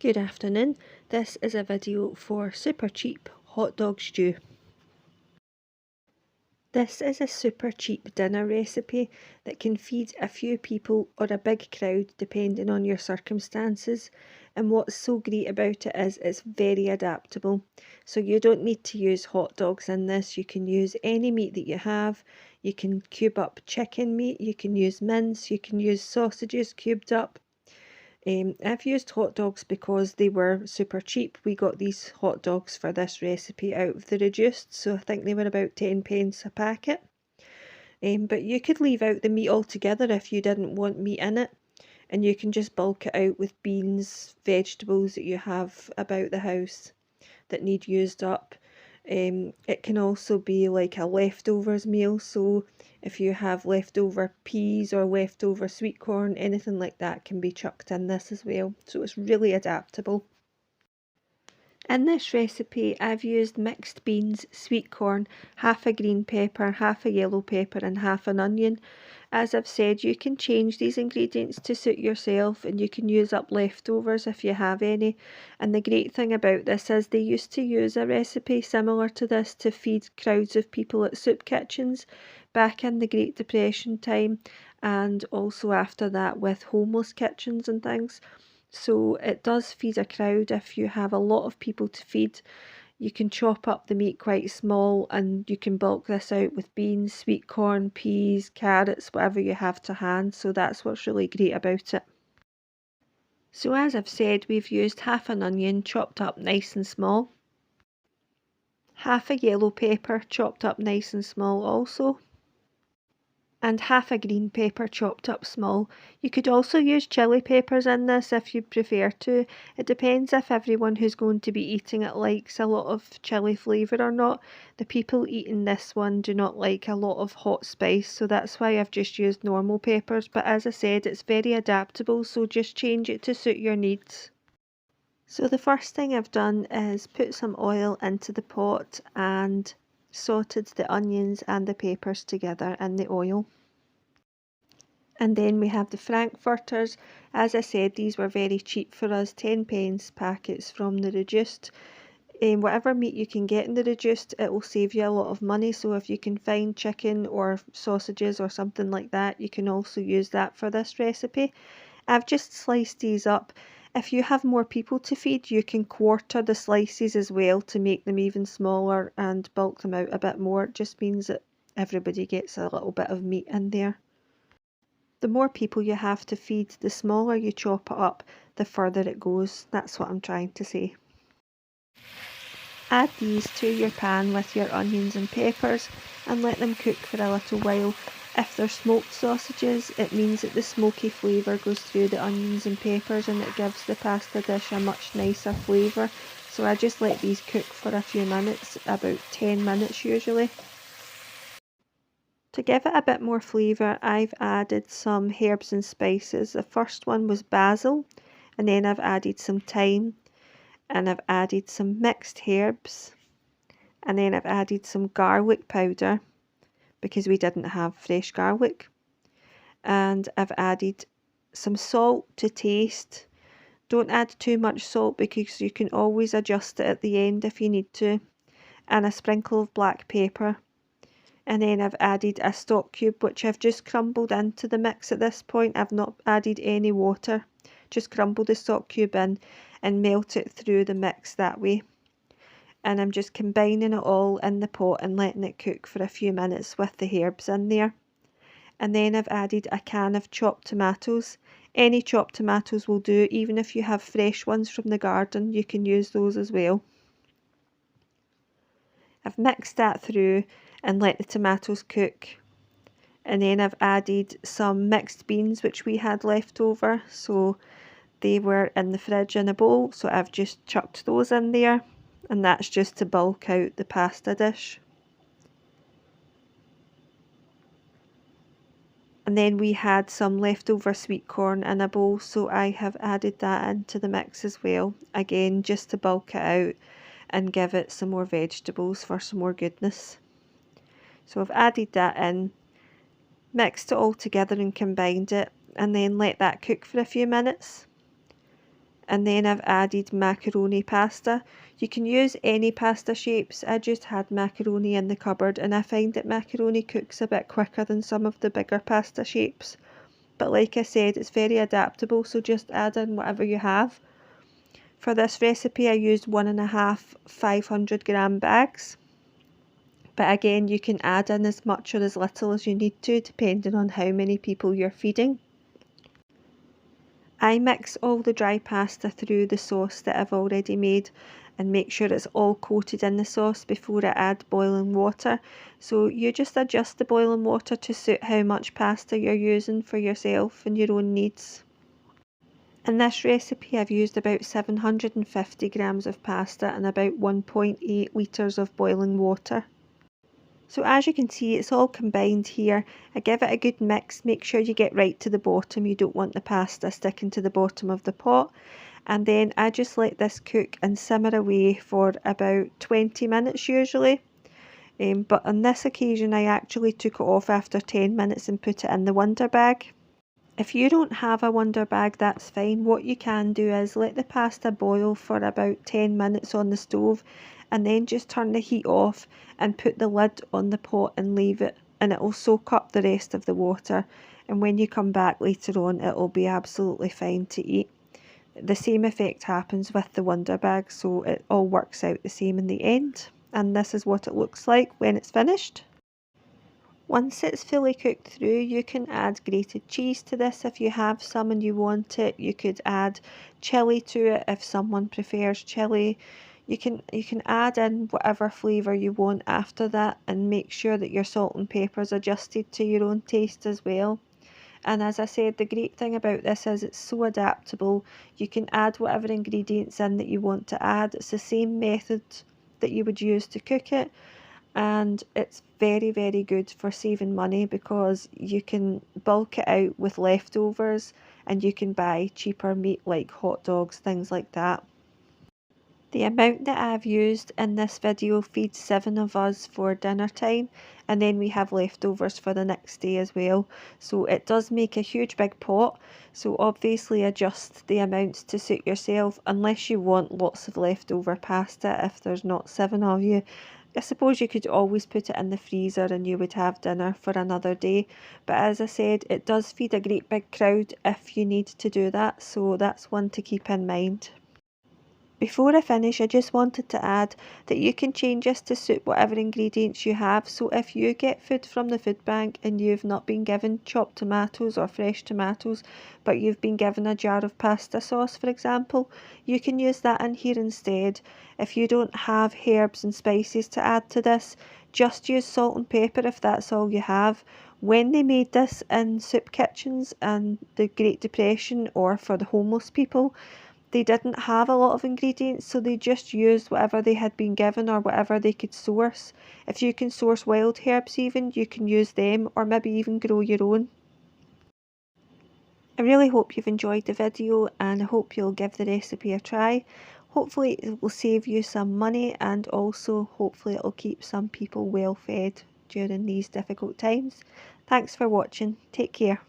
Good afternoon, this is a video for super cheap hot dog stew. This is a super cheap dinner recipe that can feed a few people or a big crowd depending on your circumstances, and what's so great about it is it's very adaptable. So you don't need to use hot dogs in this, you can use any meat that you have. You can cube up chicken meat, you can use mince, you can use sausages cubed up. I've used hot dogs because they were super cheap. We got these hot dogs for this recipe out of the reduced, so I think they were about 10p a packet. But you could leave out the meat altogether if you didn't want meat in it, and you can just bulk it out with beans, vegetables that you have about the house that need used up. It can also be like a leftovers meal, so if you have leftover peas or leftover sweet corn, anything like that can be chucked in this as well, so it's really adaptable. In this recipe I've used mixed beans, sweet corn, half a green pepper, half a yellow pepper and half an onion. As I've said, you can change these ingredients to suit yourself, and you can use up leftovers if you have any. And the great thing about this is they used to use a recipe similar to this to feed crowds of people at soup kitchens back in the Great Depression time, and also after that with homeless kitchens and things. So it does feed a crowd if you have a lot of people to feed. You can chop up the meat quite small, and you can bulk this out with beans, sweet corn, peas, carrots, whatever you have to hand. So that's what's really great about it. So as I've said, we've used half an onion chopped up nice and small, half a yellow pepper chopped up nice and small also, and half a green pepper chopped up small. You could also use chili peppers in this if you prefer to. It depends if everyone who's going to be eating it likes a lot of chili flavour or not. The people eating this one do not like a lot of hot spice, so that's why I've just used normal peppers. But as I said, it's very adaptable, so just change it to suit your needs. So the first thing I've done is put some oil into the pot and sauteed the onions and the peppers together in the oil. And then we have the frankfurters. As I said, these were very cheap for us, 10p packets from the reduced. Whatever meat you can get in the reduced, it will save you a lot of money. So if you can find chicken or sausages or something like that, you can also use that for this recipe. I've just sliced these up. If you have more people to feed, you can quarter the slices as well to make them even smaller and bulk them out a bit more. It just means that everybody gets a little bit of meat in there. The more people you have to feed, the smaller you chop it up, the further it goes. That's what I'm trying to say. Add these to your pan with your onions and peppers and let them cook for a little while. If they're smoked sausages, it means that the smoky flavour goes through the onions and peppers and it gives the pasta dish a much nicer flavour. So I just let these cook for a few minutes, about 10 minutes usually. To give it a bit more flavour, I've added some herbs and spices. The first one was basil, and then I've added some thyme, and I've added some mixed herbs, and then I've added some garlic powder because we didn't have fresh garlic, and I've added some salt to taste. Don't add too much salt because you can always adjust it at the end if you need to, and a sprinkle of black pepper. And then I've added a stock cube which I've just crumbled into the mix at this point. I've not added any water, just crumble the stock cube in and melt it through the mix that way. And I'm just combining it all in the pot and letting it cook for a few minutes with the herbs in there. And then I've added a can of chopped tomatoes. Any chopped tomatoes will do, even if you have fresh ones from the garden, you can use those as well. I've mixed that through and let the tomatoes cook, and then I've added some mixed beans which we had left over, so they were in the fridge in a bowl, so I've just chucked those in there, and that's just to bulk out the pasta dish. And then we had some leftover sweet corn in a bowl, so I have added that into the mix as well, again just to bulk it out and give it some more vegetables for some more goodness. So I've added that in, mixed it all together and combined it, and then let that cook for a few minutes. And then I've added macaroni pasta. You can use any pasta shapes. I just had macaroni in the cupboard and I find that macaroni cooks a bit quicker than some of the bigger pasta shapes. But like I said, it's very adaptable, so just add in whatever you have. For this recipe I used 1.5 500-gram bags. But again, you can add in as much or as little as you need to, depending on how many people you're feeding. I mix all the dry pasta through the sauce that I've already made and make sure it's all coated in the sauce before I add boiling water. So you just adjust the boiling water to suit how much pasta you're using for yourself and your own needs. In this recipe I've used about 750 grams of pasta and about 1.8 litres of boiling water. So as you can see, it's all combined here. I give it a good mix, make sure you get right to the bottom. You don't want the pasta sticking to the bottom of the pot. And then I just let this cook and simmer away for about 20 minutes usually. But on this occasion I actually took it off after 10 minutes and put it in the Wonder bag. If you don't have a Wonder bag, that's fine. What you can do is let the pasta boil for about 10 minutes on the stove and then just turn the heat off and put the lid on the pot and leave it, and it will soak up the rest of the water, and when you come back later on it will be absolutely fine to eat. The same effect happens with the Wonder bag, so it all works out the same in the end, and this is what it looks like when it's finished. Once it's fully cooked through, you can add grated cheese to this if you have some and you want it. You could add chilli to it if someone prefers chilli. You can add in whatever flavour you want after that, and make sure that your salt and pepper is adjusted to your own taste as well. And as I said, the great thing about this is it's so adaptable. You can add whatever ingredients in that you want to add. It's the same method that you would use to cook it. And it's very good for saving money because you can bulk it out with leftovers and you can buy cheaper meat like hot dogs, things like that. The amount that I've used in this video feeds 7 of us for dinner time, and then we have leftovers for the next day as well. So it does make a huge big pot, so obviously adjust the amounts to suit yourself unless you want lots of leftover pasta. If there's not 7 of you, I suppose you could always put it in the freezer and you would have dinner for another day. But as I said, it does feed a great big crowd if you need to do that, so that's one to keep in mind. Before I finish, I just wanted to add that you can change this to suit whatever ingredients you have. So if you get food from the food bank and you've not been given chopped tomatoes or fresh tomatoes, but you've been given a jar of pasta sauce, for example, you can use that in here instead. If you don't have herbs and spices to add to this, just use salt and pepper if that's all you have. When they made this in soup kitchens and the Great Depression or for the homeless people, they didn't have a lot of ingredients, so they just used whatever they had been given or whatever they could source. If you can source wild herbs even, you can use them, or maybe even grow your own. I really hope you've enjoyed the video and I hope you'll give the recipe a try. Hopefully it will save you some money, and also hopefully it'll keep some people well fed during these difficult times. Thanks for watching. Take care.